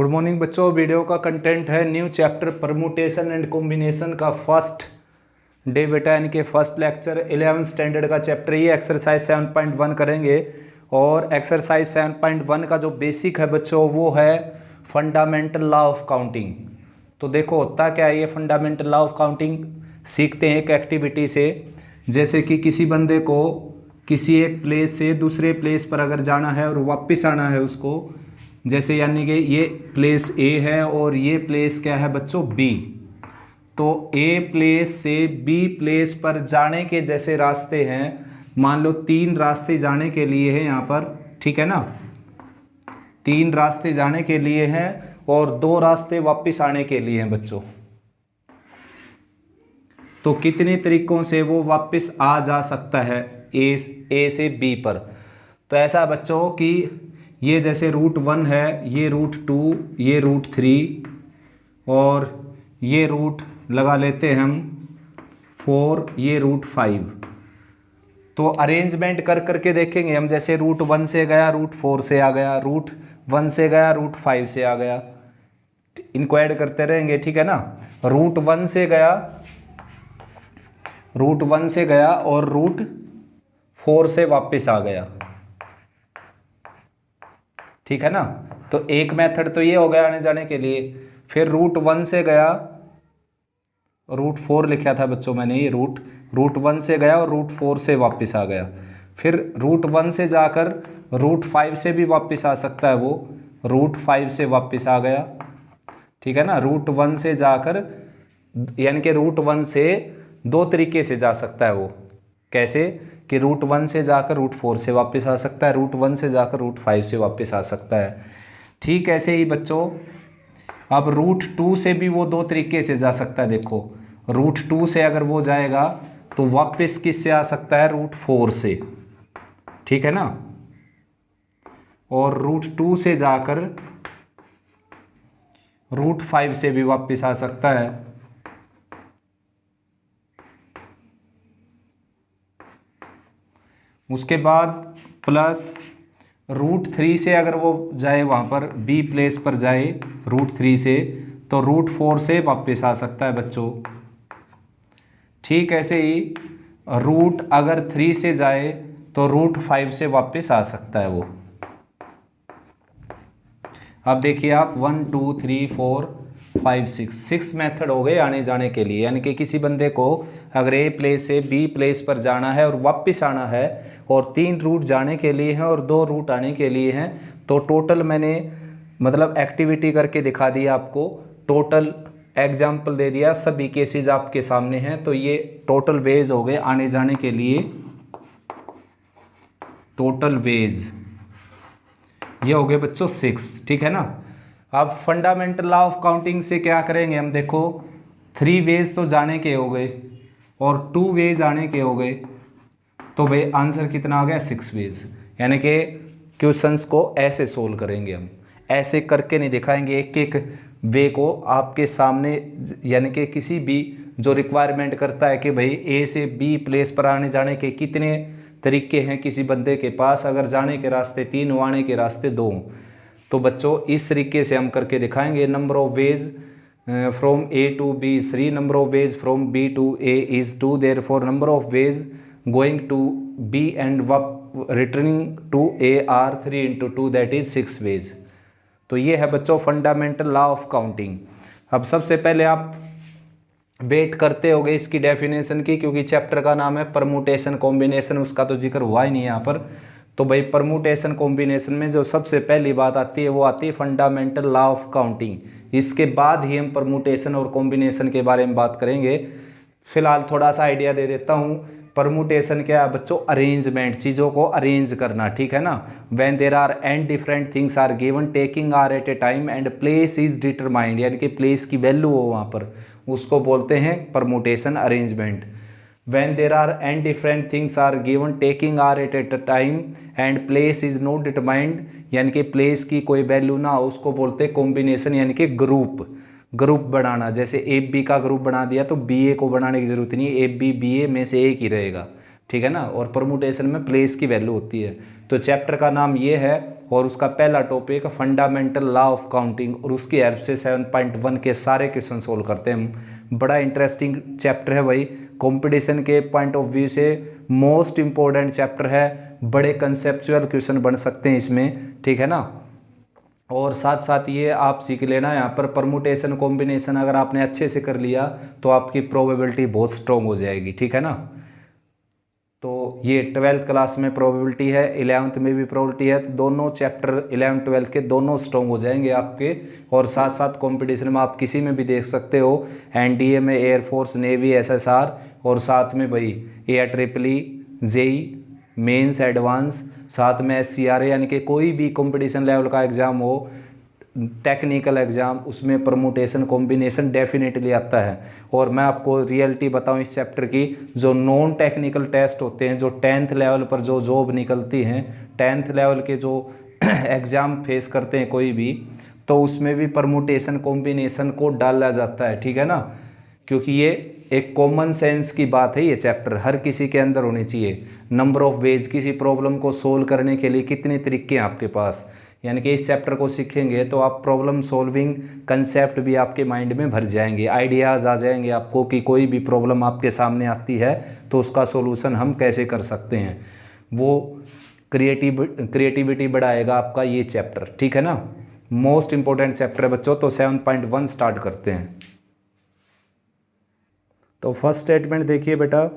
Good morning बच्चों। Video का content है new chapter permutation and combination का फर्स्ट डे बेटा, यानी कि फर्स्ट लेक्चर 11th स्टैंडर्ड का चैप्टर। ये एक्सरसाइज 7.1 करेंगे और एक्सरसाइज 7.1 का जो बेसिक है बच्चों वो है फंडामेंटल लॉ ऑफ काउंटिंग। तो देखो होता क्या है ये फंडामेंटल लॉ ऑफ काउंटिंग, सीखते हैं एक एक्टिविटी से। जैसे कि किसी बंदे को किसी एक प्लेस से दूसरे प्लेस पर अगर जाना है और वापस आना है उसको, जैसे यानी कि ये प्लेस ए है और ये प्लेस क्या है बच्चों बी। तो ए प्लेस से बी प्लेस पर जाने के जैसे रास्ते हैं, मान लो 3 रास्ते जाने के लिए हैं यहाँ पर, ठीक है ना। 3 रास्ते जाने के लिए हैं और 2 रास्ते वापस आने के लिए हैं बच्चों। तो कितने तरीकों से वो वापस आ जा सकता है ए से बी पर। तो ऐसा बच्चों कि ये जैसे रूट 1 है, ये रूट 2, ये रूट 3 और ये रूट लगा लेते हैं हम 4, ये रूट 5। तो अरेंजमेंट कर करके देखेंगे हम, जैसे रूट 1 से गया रूट 4 से आ गया, रूट 1 से गया रूट 5 से आ गया, इनको ऐड करते रहेंगे, ठीक है ना। रूट 1 से गया और रूट 4 से वापस आ गया, ठीक है ना। तो एक मेथड तो ये हो गया आने जाने के लिए। फिर रूट 1 से गया, रूट 4 लिखा था बच्चों मैंने, ये रूट 1 से गया और रूट 4 से वापस आ गया। फिर रूट 1 से जाकर रूट 5 से भी वापस आ सकता है वो, रूट 5 से वापस आ गया, ठीक है ना। रूट 1 से जाकर यानी कि रूट 1 से 2 तरीके से जा सकता है वो। कैसे कि रूट 1 से जाकर रूट 4 से वापस आ सकता है, रूट 1 से जाकर रूट 5 से वापस आ सकता है। ठीक ऐसे ही बच्चों अब रूट 2 से भी वो 2 तरीके से जा सकता है। देखो रूट 2 से अगर वो जाएगा तो वापस किससे आ सकता है, रूट 4 से, ठीक है ना। और रूट 2 से जाकर रूट 5 से भी वापस आ सकता है। उसके बाद प्लस रूट 3 से अगर वो जाए वहाँ पर बी प्लेस पर जाए रूट 3 से, तो रूट 4 से वापस आ सकता है बच्चों। ठीक ऐसे ही रूट अगर 3 से जाए तो रूट 5 से वापस आ सकता है वो। अब देखिए आप 1 2 3 4 5 6 मेथड हो गए आने जाने के लिए। यानी कि किसी बंदे को अगर ए प्लेस से बी प्लेस पर जाना है और वापस आना है और 3 रूट जाने के लिए हैं और 2 रूट आने के लिए हैं, तो टोटल मैंने मतलब एक्टिविटी करके दिखा दिया आपको, टोटल एग्जाम्पल दे दिया, सभी केसेस आपके सामने हैं। तो ये टोटल वेज हो गए आने जाने के लिए, टोटल वेज ये हो गए बच्चों 6, ठीक है ना। अब फंडामेंटल लॉ ऑफ काउंटिंग से क्या करेंगे हम, देखो 3 वेज तो जाने के हो गए और 2 वेज आने के हो गए, तो भाई आंसर कितना आ गया 6 वेज। यानी कि क्वेश्चंस को ऐसे सोल्व करेंगे हम, ऐसे करके नहीं दिखाएंगे एक एक वे को आपके सामने। यानी कि किसी भी जो रिक्वायरमेंट करता है कि भाई ए से बी प्लेस पर आने जाने के कितने तरीके हैं किसी बंदे के पास, अगर जाने के रास्ते 3 हो आने के रास्ते 2, तो बच्चों इस तरीके से हम करके दिखाएंगे। Number of ways from A to B is 3, number of ways from B to A is 2, therefore number of ways going to B and returning to A are 3 × 2 that is 6 ways. तो ये है बच्चों fundamental law of counting. अब सबसे पहले आप wait करते होगे इसकी डेफिनेशन की, क्योंकि चैप्टर का नाम है परमुटेशन कॉम्बिनेशन, उसका तो जिक्र हुआ ही नहीं यहाँ पर। तो भाई परमुटेशन कॉम्बिनेशन में जो सबसे पहली बात आती है वो आती है फंडामेंटल लॉ ऑफ काउंटिंग। इसके बाद ही हम परमुटेशन और कॉम्बिनेशन के बारे में बात करेंगे। फिलहाल थोड़ा सा आइडिया दे देता हूँ। परमुटेशन क्या है बच्चों, अरेंजमेंट, चीज़ों को अरेंज करना, ठीक है ना। When there are n different things are given taking r at a time and place is determined, यानी कि प्लेस की वैल्यू हो वहाँ पर, उसको बोलते हैं permutation arrangement. When there are n different things are given taking r at a time and place is not determined, यानी कि प्लेस की कोई वैल्यू ना हो, उसको बोलते हैं कॉम्बिनेशन, यानी कि ग्रुप बनाना। जैसे ए बी का ग्रुप बना दिया तो बी ए को बनाने की जरूरत नहीं है, ए बी ए में से एक ही रहेगा, ठीक है ना। और परमुटेशन में प्लेस की वैल्यू होती है। तो चैप्टर का नाम ये है और उसका पहला topic fundamental law of counting, और उसकी हेल्प से 7.1 के सारे क्वेश्चन सोल्व करते हैं हम। बड़ा इंटरेस्टिंग चैप्टर है भाई, कंपटीशन के पॉइंट ऑफ व्यू से मोस्ट इंपॉर्टेंट चैप्टर है, बड़े कंसेप्चुअल क्वेश्चन बन सकते हैं इसमें, ठीक है ना। और साथ साथ ये आप सीख लेना, यहाँ पर परमुटेशन कॉम्बिनेशन अगर आपने अच्छे से कर लिया तो आपकी प्रोबेबिलिटी बहुत स्ट्रॉन्ग हो जाएगी, ठीक है ना। तो ये 12th क्लास में प्रोबेबिलिटी है, 11th में भी प्रोबेबिलिटी है, तो दोनों चैप्टर 11th 12th के दोनों स्ट्रॉन्ग हो जाएंगे आपके। और साथ साथ कंपटीशन में आप किसी में भी देख सकते हो, एनडीए में, एयरफोर्स, नेवी, एसएसआर, और साथ में भाई AIEEE, जेई मेंस एडवांस, साथ में SCRA, यानी कि कोई भी कंपटीशन लेवल का एग्ज़ाम हो, टेक्निकल एग्ज़ाम, उसमें परमुटेशन कॉम्बिनेशन डेफिनेटली आता है। और मैं आपको रियलिटी बताऊं इस चैप्टर की, जो नॉन टेक्निकल टेस्ट होते हैं, जो 10th लेवल पर जो जॉब निकलती हैं, 10th लेवल के जो एग्ज़ाम फेस करते हैं कोई भी, तो उसमें भी परमुटेशन कॉम्बिनेशन को डाला जाता है, ठीक है ना। क्योंकि ये एक कॉमन सेंस की बात है, ये चैप्टर हर किसी के अंदर होनी चाहिए। नंबर ऑफ वेज, किसी प्रॉब्लम को सोल्व करने के लिए कितने तरीके हैं आपके पास, यानी कि इस चैप्टर को सीखेंगे तो आप प्रॉब्लम सॉल्विंग कंसेप्ट भी आपके माइंड में भर जाएंगे, आइडियाज़ आ जाएंगे आपको कि कोई भी प्रॉब्लम आपके सामने आती है तो उसका सॉल्यूशन हम कैसे कर सकते हैं। वो क्रिएटिविटी बढ़ाएगा आपका ये चैप्टर, ठीक है ना। मोस्ट इंपॉर्टेंट चैप्टर है बच्चों। तो 7.1 स्टार्ट करते हैं। तो फर्स्ट स्टेटमेंट देखिए बेटा,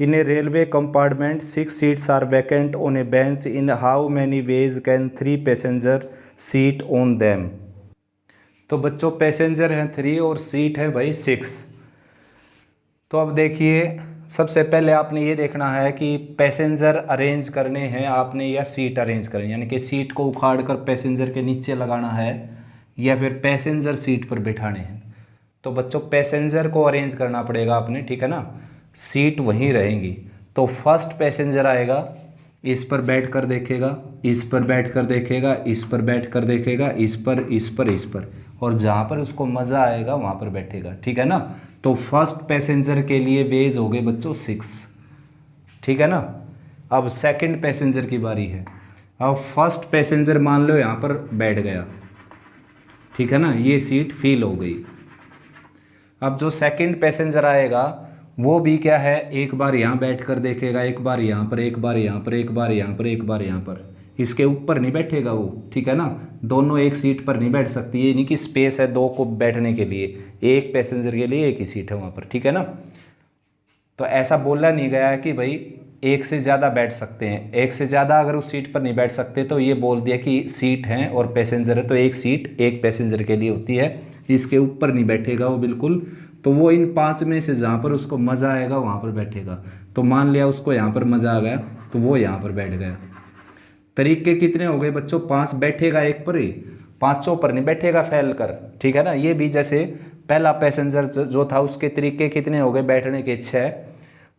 in a railway compartment 6 seats are vacant on a bench, in how many ways can 3 passenger seat on them. तो बच्चों पैसेंजर हैं 3 और सीट है भाई 6। तो अब देखिए, सबसे पहले आपने ये देखना है कि पैसेंजर अरेंज करने हैं आपने या सीट अरेंज करनी, यानी कि सीट को उखाड़ कर पैसेंजर के नीचे लगाना है या फिर पैसेंजर सीट पर बिठाने हैं। तो बच्चों पैसेंजर को अरेंज करना पड़ेगा आपने, ठीक है ना, सीट वहीं रहेंगी। तो फर्स्ट पैसेंजर आएगा, इस पर बैठ कर देखेगा, इस पर बैठ कर देखेगा, इस पर बैठ कर देखेगा, इस पर, इस पर, इस पर, और जहाँ पर उसको मज़ा आएगा वहाँ पर बैठेगा, ठीक है ना। तो फर्स्ट पैसेंजर के लिए वेज हो गए बच्चों 6, ठीक है ना। अब सेकंड पैसेंजर की बारी है। अब फर्स्ट पैसेंजर मान लो यहाँ पर बैठ गया, ठीक है ना, ये सीट फिल हो गई। अब जो सेकंड पैसेंजर आएगा वो भी क्या है, एक बार यहाँ बैठ कर देखेगा, एक बार यहाँ पर, एक बार यहाँ पर, एक बार यहाँ पर, एक बार यहाँ पर, इसके ऊपर नहीं बैठेगा वो, ठीक है ना। दोनों एक सीट पर नहीं बैठ सकती, ये नहीं कि स्पेस है दो को बैठने के लिए, एक पैसेंजर के लिए एक ही सीट है वहाँ पर, ठीक है ना। तो ऐसा बोला नहीं गया है कि भाई एक से ज़्यादा बैठ सकते हैं, एक से ज़्यादा अगर उस सीट पर नहीं बैठ सकते तो ये बोल दिया कि सीट है और पैसेंजर है तो एक सीट एक पैसेंजर के लिए होती है, इसके ऊपर नहीं बैठेगा वो बिल्कुल। तो वो इन 5 में से जहाँ पर उसको मज़ा आएगा वहाँ पर बैठेगा। तो मान लिया उसको यहाँ पर मज़ा आ गया तो वो यहाँ पर बैठ गया। तरीके कितने हो गए बच्चों, 5 बैठेगा एक पर ही, 5 पर नहीं बैठेगा फैल कर, ठीक है ना। ये भी जैसे पहला पैसेंजर जो था उसके तरीके कितने हो गए बैठने के, 6।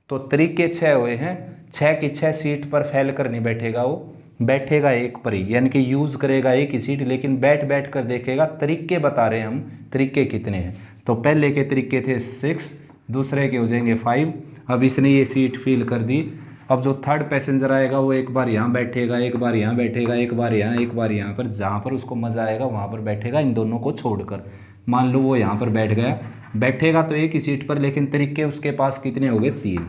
तो तरीके 6 हुए हैं, 6 की 6 सीट पर फैल कर नहीं बैठेगा वो, बैठेगा एक पर ही, यानी कि यूज़ करेगा एक ही सीट, लेकिन बैठ बैठ कर देखेगा। तरीके बता रहे हैं हम, तरीके कितने हैं। तो पहले के तरीके थे 6, दूसरे के हो जाएंगे 5। अब इसने ये सीट फिल कर दी। अब जो थर्ड पैसेंजर आएगा वो एक बार यहाँ बैठेगा, एक बार यहाँ बैठेगा, एक बार यहाँ, एक बार यहाँ पर, जहाँ पर उसको मज़ा आएगा वहाँ पर बैठेगा, इन दोनों को छोड़कर। मान लो वो यहाँ पर बैठ गया, बैठेगा तो एक ही सीट पर, लेकिन तरीके उसके पास कितने हो गए, 3।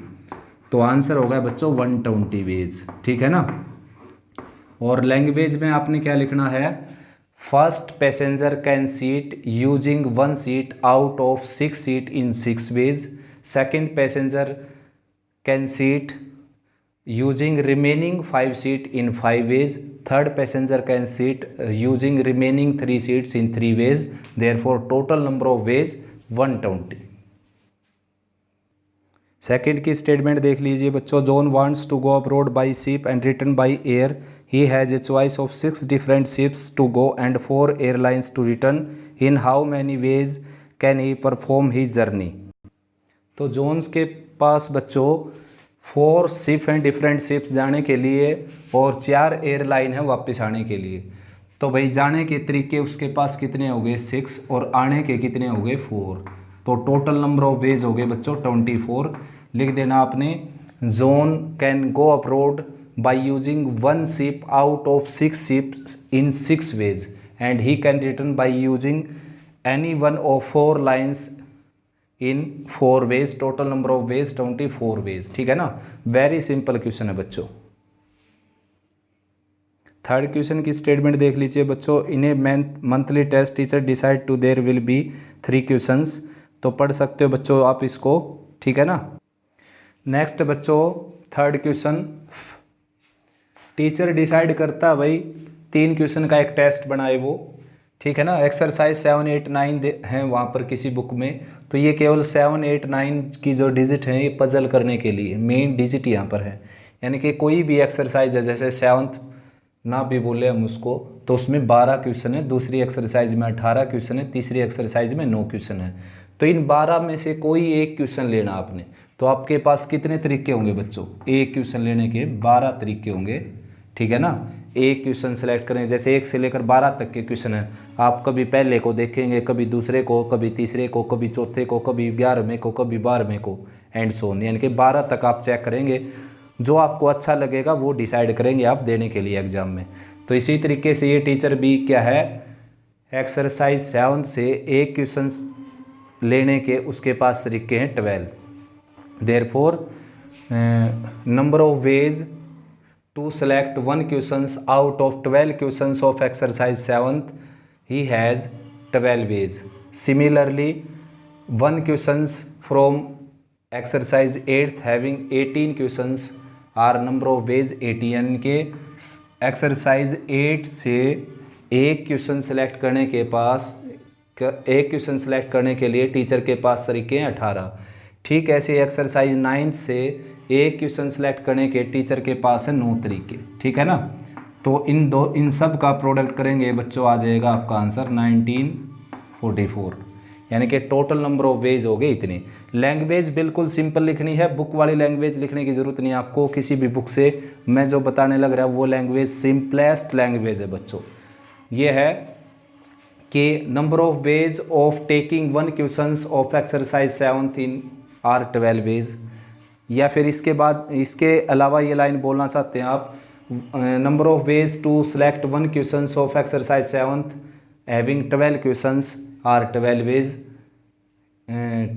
तो आंसर होगा बच्चों 120 वेज, ठीक है ना। और लैंग्वेज में आपने क्या लिखना है, first passenger can seat using 1 seat out of 6 seat in 6 ways, second passenger can seat using remaining 5 seat in 5 ways, third passenger can seat using remaining 3 seats in 3 ways, therefore total number of ways 120। Second की statement देख लीजिए बच्चों, John wants to go abroad by ship and return by air, he has a choice of 6 different ships to go and 4 airlines to return, in how many ways can he perform he journey. तो John's के पास बच्चों 4 ship हैं, different ships जाने के लिए, और 4 airline है वापस आने के लिए। तो भाई जाने के तरीके उसके पास कितने हो गए, 6, और आने के कितने हो गए, 4। तो टोटल नंबर ऑफ वेज हो गए बच्चों 24। लिख देना आपने, zone can go abroad by using one ship out of 6 ships in 6 ways, and he can return by using any one of 4 lines in 4 ways. Total number of ways 24 ways. ठीक है ना, very simple question है बच्चों। Third question की statement देख लीजिए बच्चों। In a monthly test teacher decide to there will be 3 questions. तो पढ़ सकते हो बच्चों आप इसको, ठीक है ना। नेक्स्ट बच्चों थर्ड क्वेश्चन, टीचर डिसाइड करता है भाई 3 क्वेश्चन का एक टेस्ट बनाए वो, ठीक है ना। एक्सरसाइज 7, 8, 9 हैं वहाँ पर किसी बुक में, तो ये केवल 7, 8, 9 की जो डिजिट हैं ये पजल करने के लिए मेन डिजिट यहाँ पर है। यानी कि कोई भी एक्सरसाइज है, जैसे 7th ना भी बोले हम उसको, तो उसमें 12 क्वेश्चन है, दूसरी एक्सरसाइज में 18 क्वेश्चन है, तीसरी एक्सरसाइज में 9 क्वेश्चन है। तो इन 12 में से कोई एक क्वेश्चन लेना आपने। तो आपके पास कितने तरीके होंगे बच्चों? एक क्वेश्चन लेने के 12 तरीके होंगे, ठीक है ना। एक क्वेश्चन सेलेक्ट करें, जैसे 1 से लेकर 12 तक के क्वेश्चन है। आप कभी पहले को देखेंगे, कभी दूसरे को, कभी तीसरे को, कभी चौथे को, कभी 11वें को, कभी 12वें को, एंड सो ऑन। यानी कि 12 तक आप चेक करेंगे, जो आपको अच्छा लगेगा वो डिसाइड करेंगे आप देने के लिए एग्जाम में। तो इसी तरीके से ये टीचर भी क्या है, एक्सरसाइज 7 से एक क्वेश्चन लेने के उसके पास तरीके हैं 12। Therefore number of veg to select 1 questions out of 12 questions of exercise 7th, he has 12 ways. Similarly, 1 questions from exercise 8th having 18 questions are number of ways 80। यानी कि एक्सरसाइज 8 से एक क्वेश्चन सेलेक्ट करने के पास, एक क्वेश्चन सेलेक्ट करने के लिए टीचर के पास तरीके हैं 18। ठीक ऐसे एक्सरसाइज 9 से एक क्वेश्चन सेलेक्ट करने के टीचर के पास है 9 तरीके, ठीक है ना। तो इन सब का प्रोडक्ट करेंगे बच्चों, आ जाएगा आपका आंसर 1944। यानी कि टोटल नंबर ऑफ वेज हो गए इतने। लैंग्वेज बिल्कुल सिंपल लिखनी है, बुक वाली लैंग्वेज लिखने की ज़रूरत नहीं है आपको किसी भी बुक से। मैं जो बताने लग रहा है वो लैंग्वेज सिंपलेस्ट लैंग्वेज है बच्चों। ये है कि number of ways of taking 1 questions of exercise 7 in are 12 ways. या फिर इसके बाद, इसके अलावा ये लाइन बोलना चाहते हैं आप, number of ways to select 1 questions of exercise 7th having 12 questions are 12 ways.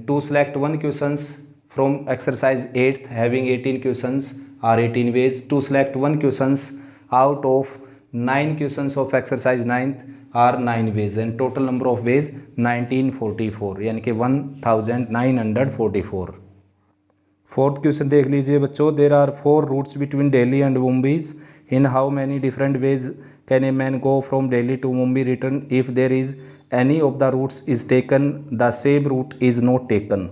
To select 1 questions from exercise 8th having 18 questions are 18 ways. To select 1 questions out of 9 questions of exercise 9th are 9 ways. And total number of ways 1944, यानी कि 1944। Fourth question देख लीजिए बच्चों। There are 4 routes between Delhi and मुंबईज। इन how many different ways can a man go from Delhi to Mumbai return if there is any of the routes is taken, the same route is not taken.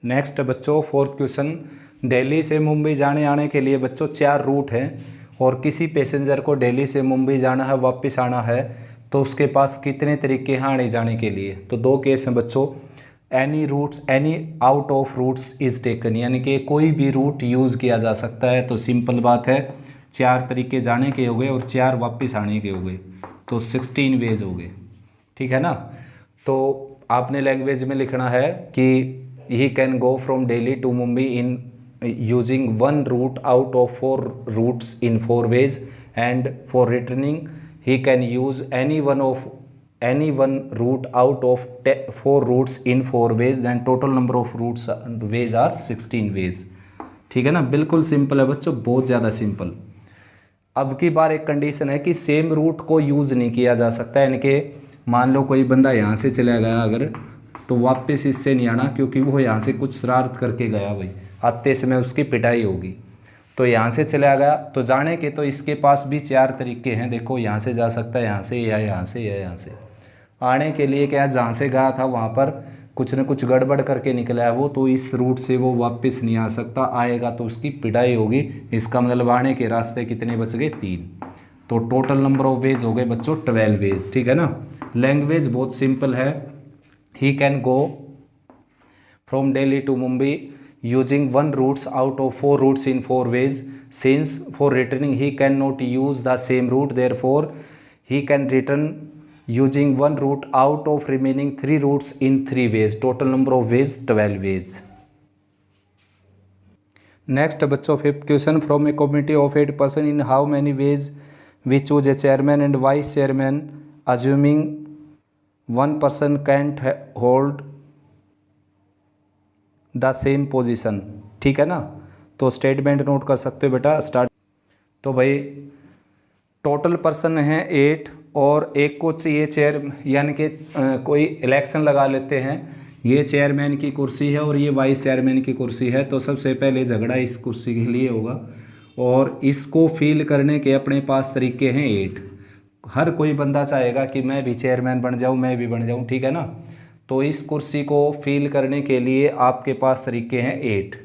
Next बच्चों fourth question, Delhi से मुंबई जाने आने के लिए बच्चों 4 root हैं, और किसी पैसेंजर को दिल्ली से मुंबई जाना है, वापस आना है, तो उसके पास कितने तरीके हैं आने जाने के लिए? तो 2 केस हैं बच्चों। Any routes, any out of routes is taken, यानी कि कोई भी रूट यूज़ किया जा सकता है। तो सिंपल बात है, 4 तरीके जाने के हो गए और 4 वापस आने के हो गए, तो 16 वेज हो गए, ठीक है ना। तो आपने लैंग्वेज में लिखना है कि he can go from Delhi to Mumbai in using 1 route out of 4 routes in 4 ways, and for returning he can use any one route out of 4 routes in 4 ways, then total number of routes ways are 16 ways। ठीक है ना, बिल्कुल simple है बच्चों, बहुत ज़्यादा simple. अब की बार एक कंडीशन है कि सेम रूट को यूज़ नहीं किया जा सकता, यानी कि मान लो कोई बंदा यहाँ से चला गया अगर, तो वापस इससे नहीं आना, क्योंकि वो यहाँ से कुछ शरारत करके गया भाई, आते समय उसकी पिटाई होगी। तो यहाँ से चला गया, तो जाने के तो इसके पास भी 4 तरीके हैं। देखो यहाँ से जा सकता है, यहाँ से, या यहाँ से, या यहाँ से। आने के लिए क्या, जहाँ से गया था वहाँ पर कुछ न कुछ गड़बड़ करके निकला है वो, तो इस रूट से वो वापस नहीं आ सकता, आएगा तो उसकी पिटाई होगी। इसका मतलब आने के रास्ते कितने बच गए? 3। तो टोटल नंबर ऑफ वेज हो गए बच्चों 12 वेज, ठीक है ना। लैंग्वेज बहुत सिंपल है। He can go from Delhi to Mumbai using 1 routes out of 4 routes in 4 ways, since for returning he cannot use the same route, therefore he can return using 1 route out of remaining 3 routes in 3 ways, total number of ways 12 ways। Next बच्चों 5th question, from a committee of 8 person in how many ways we choose a chairman and vice chairman assuming 1 person can't hold the same position. ठीक है ना, तो statement note कर सकते हो बेटा। Start. तो भाई टोटल पर्सन है 8 और एक को चाहिए चेयर, यानी कि कोई इलेक्शन लगा लेते हैं। ये चेयरमैन की कुर्सी है और ये वाइस चेयरमैन की कुर्सी है, तो सबसे पहले झगड़ा इस कुर्सी के लिए होगा और इसको फिल करने के अपने पास तरीके हैं 8। हर कोई बंदा चाहेगा कि मैं भी चेयरमैन बन जाऊं, मैं भी बन जाऊं, ठीक है ना। तो इस कुर्सी को फिल करने के लिए आपके पास तरीके हैं 8।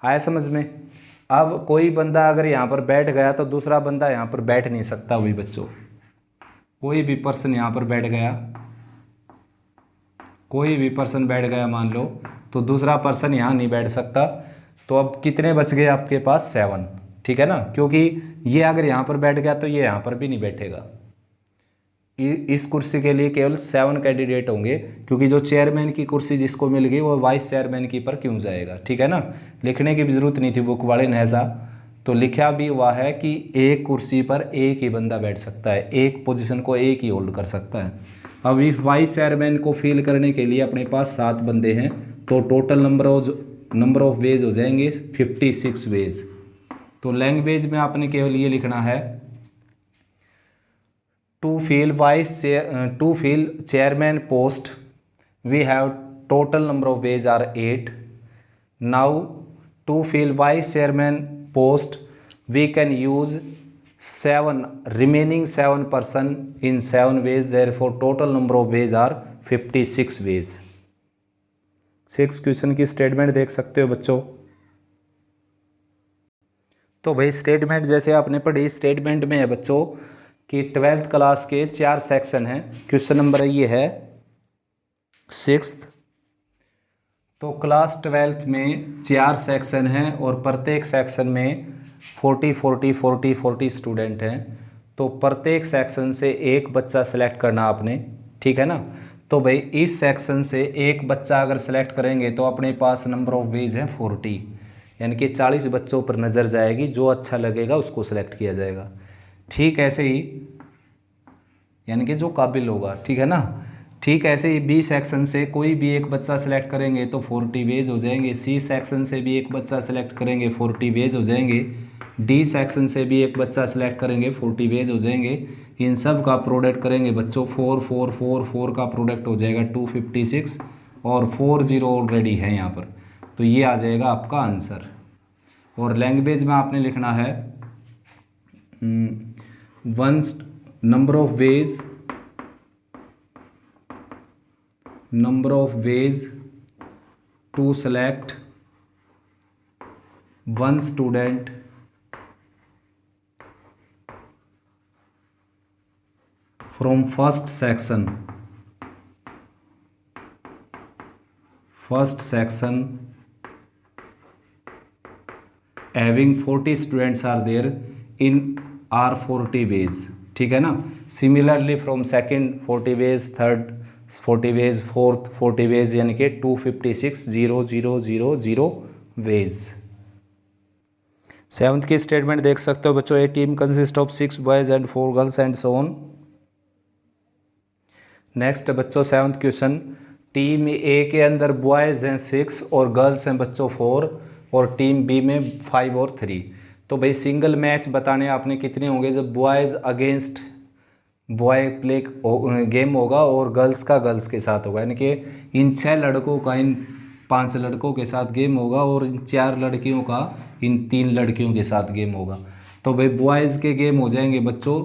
आया समझ में। अब कोई बंदा अगर यहाँ पर बैठ गया तो दूसरा बंदा यहाँ पर बैठ नहीं सकता। वही बच्चों, कोई भी पर्सन यहाँ पर बैठ गया, कोई भी पर्सन बैठ गया मान लो, तो दूसरा पर्सन यहाँ नहीं बैठ सकता। तो अब कितने बच गए आपके पास? 7। ठीक है ना, क्योंकि ये अगर यहाँ पर बैठ गया तो ये यहाँ पर भी नहीं बैठेगा। इस कुर्सी के लिए केवल 7 कैंडिडेट होंगे, क्योंकि जो चेयरमैन की कुर्सी जिसको मिल गई वो वाइस चेयरमैन की पर क्यों जाएगा। ठीक है ना, लिखने की भी जरूरत नहीं थी बुक वाले ने ऐसा। तो लिखा भी हुआ है कि एक कुर्सी पर एक ही बंदा बैठ सकता है, एक पोजीशन को एक ही होल्ड कर सकता है। अब इस वाइस चेयरमैन को फिल करने के लिए अपने पास 7 बंदे हैं, तो टोटल नंबर ऑफ वेज हो जाएंगे 56 वेज। तो लैंग्वेज में आपने केवल ये लिखना है to fill chairman post we have total number of ways are 8। Now to fill vice chairman post we can use 7 remaining 7 person in 7 ways, therefore total number of ways are 56 ways। 6 question की statement देख सकते हो बच्चों। तो भाई statement जैसे आपने पढ़ी, स्टेटमेंट में है बच्चों कि 12th क्लास के 4 सेक्शन हैं। क्वेश्चन नंबर ये है 6th। तो क्लास 12th में 4 सेक्शन हैं और प्रत्येक सेक्शन में 40 स्टूडेंट हैं। तो प्रत्येक सेक्शन से एक बच्चा सेलेक्ट करना आपने। ठीक है ना, तो भाई इस सेक्शन से एक बच्चा अगर सेलेक्ट करेंगे तो अपने पास नंबर ऑफ वेज है 40, यानी कि 40 बच्चों पर नज़र जाएगी, जो अच्छा लगेगा उसको सेलेक्ट किया जाएगा। ठीक ऐसे ही, यानी कि जो काबिल होगा। ठीक है ना, ठीक ऐसे ही बी सेक्शन से कोई भी एक बच्चा सेलेक्ट करेंगे तो 40 वेज हो जाएंगे। सी सेक्शन से भी एक बच्चा सेलेक्ट करेंगे 40 वेज हो जाएंगे। डी सेक्शन से भी एक बच्चा सेलेक्ट करेंगे 40 वेज हो जाएंगे। इन सब का प्रोडक्ट करेंगे बच्चों 4 का प्रोडक्ट हो जाएगा 256 और 40 ऑलरेडी है यहाँ पर, तो ये आ जाएगा आपका आंसर। और लैंग्वेज में आपने लिखना है number of ways to select 1 student from first section having 40 students are there in are 40 ways. ठीक है ना, similarly from second 40 ways, third 40 ways, fourth 40 ways, यानी कि 256 वेज। 7th की स्टेटमेंट देख सकते हो बच्चों। A team consist of 6 boys and 4 girls and so on. Next बच्चों 7th क्वेश्चन, टीम ए के अंदर बॉयज़ हैं 6 और गर्ल्स हैं बच्चों 4 और टीम बी में 5 और 3। तो भाई सिंगल मैच बताने आपने कितने होंगे जब boys against boy play game होगा और गर्ल्स का गर्ल्स के साथ होगा, यानी कि इन 6 लड़कों का इन 5 लड़कों के साथ गेम होगा और इन 4 लड़कियों का इन 3 लड़कियों के साथ गेम होगा। तो भाई बॉयज़ के गेम हो जाएंगे बच्चों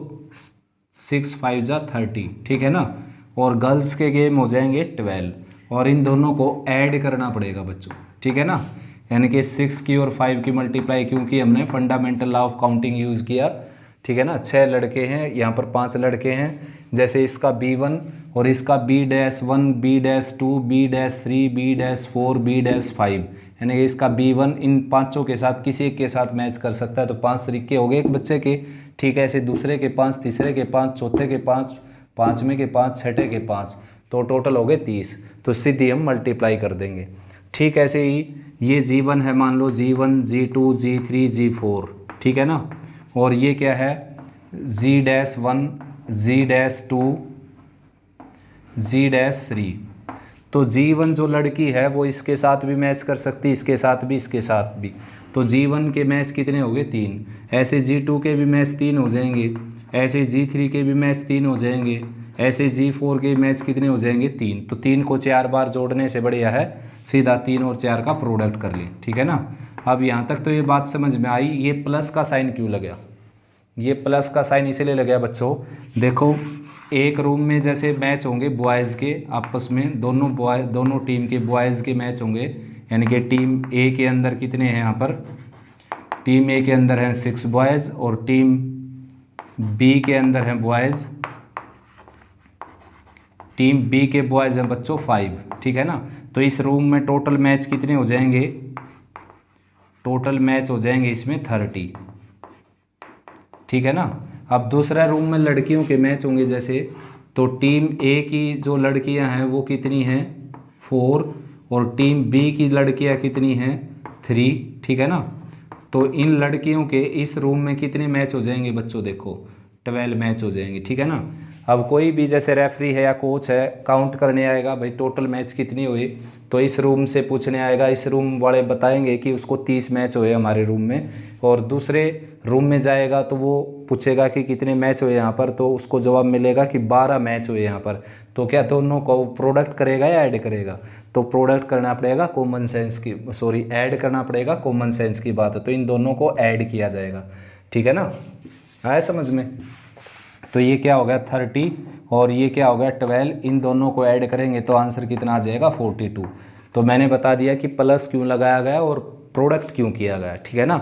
6 5 जा 30। ठीक है ना, और गर्ल्स के गेम हो जाएंगे 12 और इन दोनों को ऐड करना पड़ेगा बच्चों। ठीक है ना, यानी कि 6 की और 5 की मल्टीप्लाई, क्योंकि हमने fundamental law of counting use किया। ठीक है ना, 6 लड़के हैं, यहाँ पर 5 लड़के हैं। जैसे इसका B1 और इसका B-1, B-2, B-3, B-4, B-5, यानी कि इसका B1 इन 5 के साथ किसी एक के साथ मैच कर सकता है। तो 5 तरीके हो गए एक बच्चे के। ठीक है, ऐसे दूसरे के 5, तीसरे के 5, चौथे के 5, 5वें के 5, छठे के 5, तो टोटल हो गए 30। तो सीधी हम मल्टीप्लाई कर देंगे। ठीक ऐसे ही ये G1 है, मान लो G1, G2, G3, G4, ठीक है ना। और ये क्या है, G-1, G-2, G-3। तो G1 जो लड़की है वो इसके साथ भी मैच कर सकती है, इसके साथ भी, इसके साथ भी। तो G1 के मैच कितने हो गए, 3। ऐसे G2 के भी मैच 3 हो जाएंगे, ऐसे G3 के भी मैच 3 हो जाएंगे, ऐसे G4 के मैच कितने हो जाएंगे, 3। तो 3 को 4 बार जोड़ने से बढ़िया है सीधा 3 और 4 का प्रोडक्ट कर लें, ठीक है ना। अब यहाँ तक तो ये बात समझ में आई। ये प्लस का साइन क्यों लगा, ये प्लस का साइन इसलिए लगा बच्चों, देखो एक रूम में जैसे मैच होंगे बॉयज़ के आपस में, दोनों टीम के बॉयज़ के मैच होंगे, यानी कि टीम ए के अंदर कितने हैं यहाँ पर, टीम ए के अंदर हैं 6 बॉयज़ और टीम बी के अंदर हैं बॉयज़, टीम बी के बॉयज़ हैं बच्चों 5, ठीक है ना। तो इस रूम में टोटल मैच कितने हो जाएंगे, टोटल मैच हो जाएंगे इसमें 30, ठीक है ना। अब दूसरा रूम में लड़कियों के मैच होंगे जैसे, तो टीम ए की जो लड़कियां हैं वो कितनी हैं, 4, और टीम बी की लड़कियां कितनी हैं, 3, ठीक है ना। तो इन लड़कियों के इस रूम में कितने मैच हो जाएंगे बच्चों, देखो 12 मैच हो जाएंगे, ठीक है ना। अब कोई भी जैसे रेफरी है या कोच है काउंट करने आएगा भाई टोटल मैच कितनी हुई, तो इस रूम से पूछने आएगा, इस रूम वाले बताएंगे कि उसको 30 मैच हुए हमारे रूम में, और दूसरे रूम में जाएगा तो वो पूछेगा कि कितने मैच हुए यहाँ पर, तो उसको जवाब मिलेगा कि 12 मैच हुए यहाँ पर। तो क्या दोनों को प्रोडक्ट करेगा या ऐड करेगा, तो प्रोडक्ट करना पड़ेगा, कॉमन सेंस की ऐड करना पड़ेगा, कॉमन सेंस की बात है, तो इन दोनों को ऐड किया जाएगा, ठीक है ना, आया समझ में। तो ये क्या हो गया 30 और ये क्या हो गया 12, इन दोनों को ऐड करेंगे तो आंसर कितना आ जाएगा 42। तो मैंने बता दिया कि प्लस क्यों लगाया गया और प्रोडक्ट क्यों किया गया, ठीक है ना।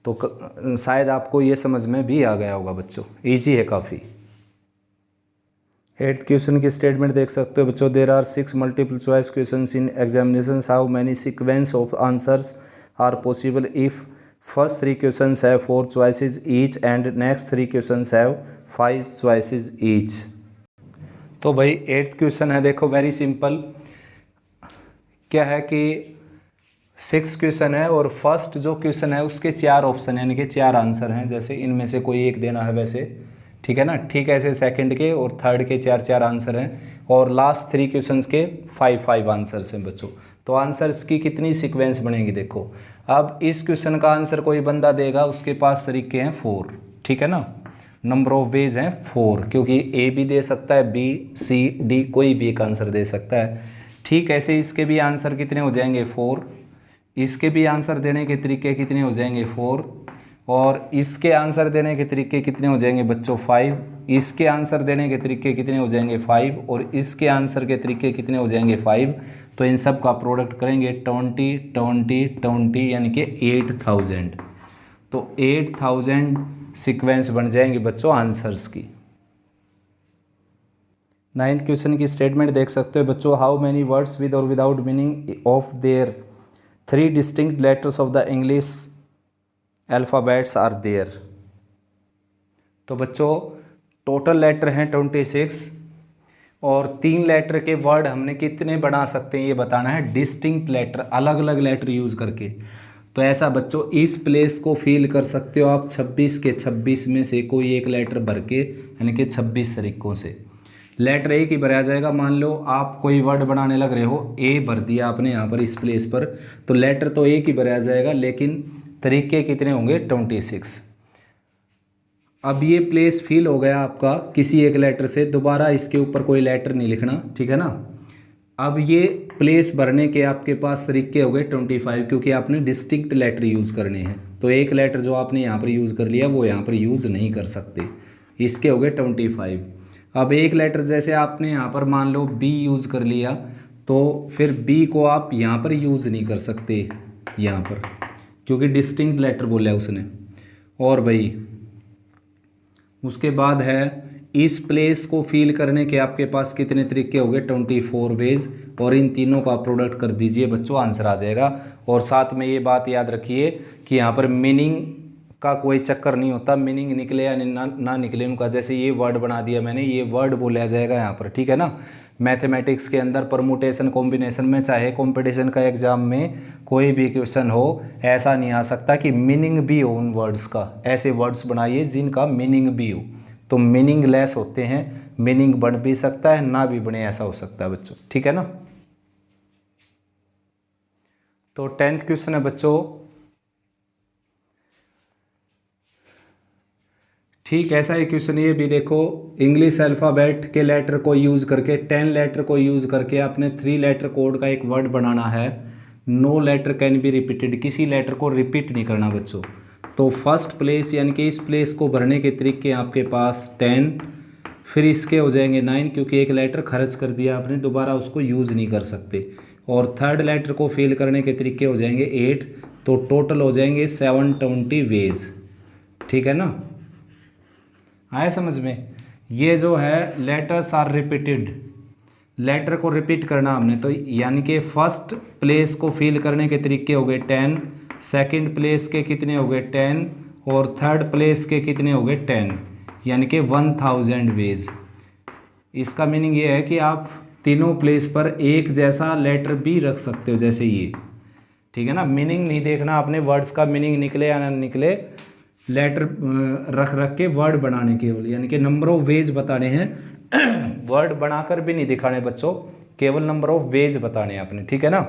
तो शायद आपको ये समझ में भी आ गया होगा बच्चों, इजी है काफ़ी। 8th क्वेश्चन की स्टेटमेंट देख सकते हो बच्चों, there are 6 multiple choice questions in examination, how many sequence of answers are possible if first 3 questions have 4 choices each and next 3 questions have 5 choices each. तो भाई 8th क्वेश्चन है, देखो very simple, क्या है कि 6 क्वेश्चन है और first जो क्वेश्चन है उसके 4 ऑप्शन यानी कि 4 आंसर हैं, जैसे इनमें से कोई एक देना है वैसे, ठीक है ना। ठीक ऐसे सेकंड के और थर्ड के 4 आंसर हैं, और लास्ट 3 क्वेश्चंस के 5 आंसर्स हैं बच्चों। तो आंसर्स की कितनी सीक्वेंस बनेगी देखो। अब इस क्वेश्चन का आंसर कोई बंदा देगा, उसके पास तरीके हैं 4, ठीक है ना, नंबर ऑफ वेज हैं 4, क्योंकि ए भी दे सकता है, बी सी डी कोई भी एक आंसर दे सकता है। ठीक ऐसे इसके भी आंसर कितने हो जाएंगे 4, इसके भी आंसर देने के तरीके कितने हो जाएंगे 4, और इसके आंसर देने के तरीके कितने हो जाएंगे बच्चों 5, इसके आंसर देने के तरीके कितने हो जाएंगे 5, और इसके आंसर के तरीके कितने हो जाएंगे 5। तो इन सब का प्रोडक्ट करेंगे 20 20 20 यानी कि 8000। तो 8000 सीक्वेंस बन जाएंगे बच्चों आंसर्स की। 9th क्वेश्चन की स्टेटमेंट देख सकते हो बच्चों, हाउ मैनी वर्ड्स विद और without meaning of their 3 distinct letters of the English alphabets are there. तो बच्चों टोटल लेटर हैं 26, और 3 लेटर के वर्ड हमने कितने बना सकते हैं ये बताना है, डिस्टिंक्ट लेटर, अलग अलग लेटर यूज़ करके। तो ऐसा बच्चों इस प्लेस को फील कर सकते हो आप 26 के 26 में से कोई एक लेटर भर के, यानी कि 26 तरीकों से लेटर एक ही भरा जाएगा। मान लो आप कोई वर्ड बनाने लग रहे हो, ए भर दिया आपने यहाँ पर इस प्लेस पर, तो लेटर तो एक ही भरा जाएगा, लेकिन तरीके कितने होंगे 26। अब ये प्लेस फिल हो गया आपका किसी एक लेटर से, दोबारा इसके ऊपर कोई लेटर नहीं लिखना, ठीक है ना। अब ये प्लेस भरने के आपके पास तरीके हो गए 25, क्योंकि आपने डिस्टिंक्ट लेटर यूज़ करने हैं। तो एक लेटर जो आपने यहाँ पर यूज़ कर लिया वो यहाँ पर यूज़ नहीं कर सकते, इसके हो गए 25। अब एक लेटर जैसे आपने यहाँ पर मान लो बी यूज़ कर लिया, तो फिर बी को आप यहाँ पर यूज़ नहीं कर सकते यहाँ पर, क्योंकि डिस्टिंक्ट लेटर बोला है उसने। और भाई उसके बाद है इस प्लेस को फिल करने के आपके पास कितने तरीके हो गए 24 वेज, और इन तीनों का प्रोडक्ट कर दीजिए बच्चों, आंसर आ जाएगा। और साथ में ये बात याद रखिए कि यहाँ पर मीनिंग का कोई चक्कर नहीं होता, मीनिंग निकले या ना निकले उनका। जैसे ये वर्ड बना दिया मैंने, ये वर्ड बोला जाएगा यहाँ पर, ठीक है ना। मैथमेटिक्स के अंदर परमुटेशन कॉम्बिनेशन में, चाहे कंपटीशन का एग्जाम में कोई भी क्वेश्चन हो, ऐसा नहीं आ सकता कि मीनिंग भी हो उन वर्ड्स का। ऐसे वर्ड्स बनाइए जिनका मीनिंग भी हो। तो मीनिंगलेस होते हैं, मीनिंग बन भी सकता है ना भी बने, ऐसा हो सकता है बच्चों, ठीक है ना। तो 10th क्वेश्चन है बच्चों, ठीक ऐसा ही क्वेश्चन ये भी देखो। इंग्लिश अल्फ़ाबेट के लेटर को यूज़ करके, 10 लेटर को यूज़ करके आपने 3 लेटर कोड का एक वर्ड बनाना है। No letter can be repeated, किसी लेटर को रिपीट नहीं करना बच्चों। तो फर्स्ट प्लेस यानी कि इस प्लेस को भरने के तरीके आपके पास 10, फिर इसके हो जाएंगे 9, क्योंकि एक लेटर खर्च कर दिया आपने, दोबारा उसको यूज़ नहीं कर सकते। और थर्ड लेटर को फिल करने के तरीके हो जाएंगे 8, तो टोटल हो जाएंगे 720 वेज, ठीक है ना। आया समझ में। ये जो है लेटर्स आर रिपीटेड, लेटर को रिपीट करना हमने, तो यानी कि फर्स्ट प्लेस को फिल करने के तरीके हो गए 10, सेकंड प्लेस के कितने हो गए 10, और थर्ड प्लेस के कितने हो गए 10, यानी कि 1000 वेज। इसका मीनिंग ये है कि आप तीनों प्लेस पर एक जैसा लेटर भी रख सकते हो, जैसे ये, ठीक है ना। मीनिंग नहीं देखना आपने, वर्ड्स का मीनिंग निकले या ना निकले, लेटर रख रख के वर्ड बनाने केवल, यानी कि नंबर ऑफ वेज बताने हैं। वर्ड बनाकर भी नहीं दिखाने बच्चों, केवल नंबर ऑफ वेज बताने हैं आपने, ठीक है ना।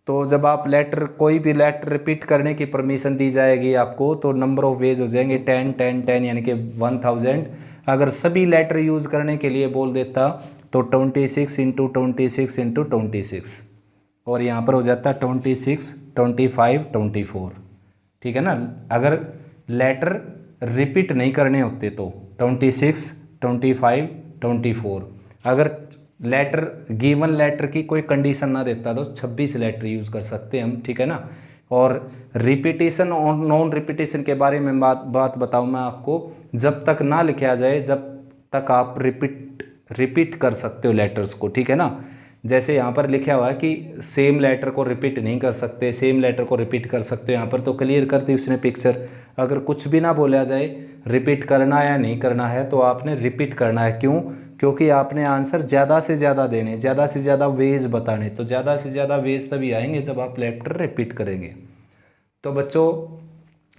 तो जब आप लेटर, कोई भी लेटर रिपीट करने की परमिशन दी जाएगी आपको, तो नंबर ऑफ वेज हो जाएंगे 10 10 10, यानी कि 1000। अगर सभी लेटर यूज़ करने के लिए बोल देता तो 26 × 26 × 26, और यहाँ पर हो जाता 26 25 24, ठीक है ना। अगर लेटर रिपीट नहीं करने होते तो 26 25 24। अगर लेटर, गिवन लेटर की कोई कंडीशन ना देता तो 26 लेटर यूज़ कर सकते हैं हम, ठीक है ना। और रिपीटेशन और नॉन रिपीटेशन के बारे में बात बताऊँ मैं आपको, जब तक ना लिखा जाए जब तक आप रिपीट कर सकते हो लेटर्स को, ठीक है ना। जैसे यहाँ पर लिखा हुआ है कि सेम लेटर को रिपीट नहीं कर सकते, सेम लेटर को रिपीट कर सकते हो, यहाँ पर तो क्लियर कर दी उसने पिक्चर। अगर कुछ भी ना बोला जाए रिपीट करना या नहीं करना है, तो आपने रिपीट करना है। क्यों? क्योंकि आपने आंसर ज़्यादा से ज़्यादा देने, ज़्यादा से ज़्यादा वेज बताने, तो ज़्यादा से ज़्यादा वेज तभी आएंगे जब आप लेटर रिपीट करेंगे। तो बच्चों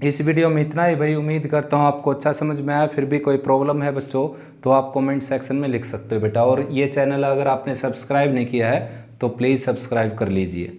इस वीडियो में इतना ही भाई, उम्मीद करता हूँ आपको अच्छा समझ में आया। फिर भी कोई प्रॉब्लम है बच्चों तो आप कमेंट सेक्शन में लिख सकते हो बेटा। और ये चैनल अगर आपने सब्सक्राइब नहीं किया है तो प्लीज़ सब्सक्राइब कर लीजिए।